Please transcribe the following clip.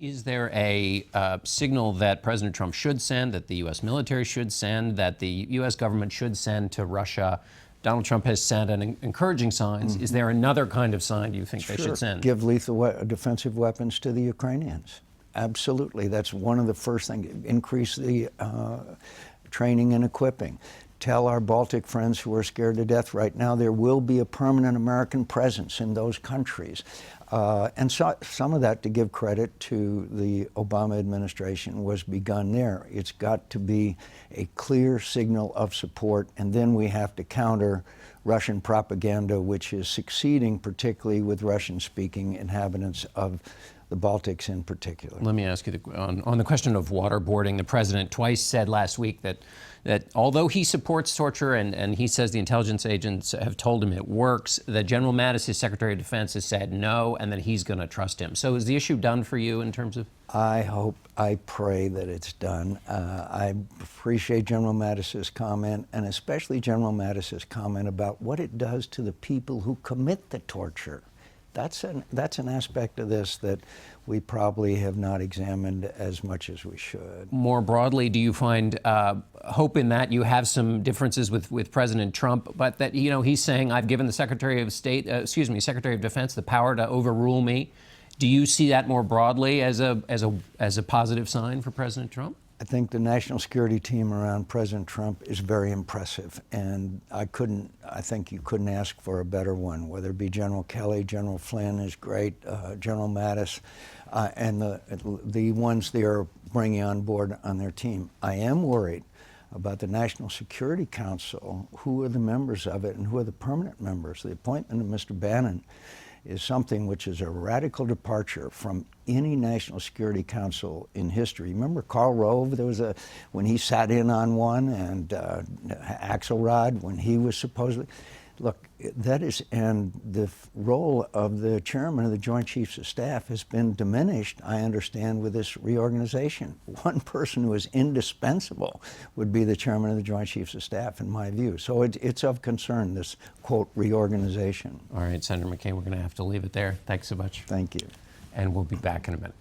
Is there a signal that President Trump should send, that the U.S. military should send, that the U.S. government should send to Russia? Donald Trump has sent encouraging signs. Is there another kind of sign you think they should send? Give lethal defensive weapons to the Ukrainians. Absolutely. That's one of the first things. Increase the training and equipping. Tell our Baltic friends who are scared to death right now there will be a permanent American presence in those countries. And so, some of that, to give credit to the Obama administration, was begun there. It's got to be a clear signal of support, and then we have to counter Russian propaganda, which is succeeding, particularly with Russian-speaking inhabitants of the Baltics in particular. Let me ask you, on the question of waterboarding, the president twice said last week that although he supports torture and he says the intelligence agents have told him it works, that General Mattis, his Secretary of Defense, has said no, and that he's going to trust him. So is the issue done for you in terms of? I pray that it's done. I appreciate General Mattis's comment, and especially General Mattis's comment about what it does to the people who commit the torture. That's an aspect of this that we probably have not examined as much as we should. More broadly, do you find hope in that? You have some differences with President Trump, but that, you know, he's saying, I've given the Secretary of Secretary of Defense the power to overrule me. Do you see that more broadly as a positive sign for President Trump? I think the national security team around President Trump is very impressive, and I think you couldn't ask for a better one, whether it be General Kelly, General Flynn is great, General Mattis, and the ones they are bringing on board on their team. I am worried about the National Security Council, who are the members of it and who are the permanent members. The appointment of Mr. Bannon is something which is a radical departure from any National Security Council in history. Remember Karl Rove? There was when he sat in on one, and Axelrod, when he was supposedly. Look, and the role of the chairman of the Joint Chiefs of Staff has been diminished, I understand, with this reorganization. One person who is indispensable would be the chairman of the Joint Chiefs of Staff, in my view. So it's of concern, this, quote, reorganization. All right, Senator McCain, we're going to have to leave it there. Thanks so much. Thank you. And we'll be back in a minute.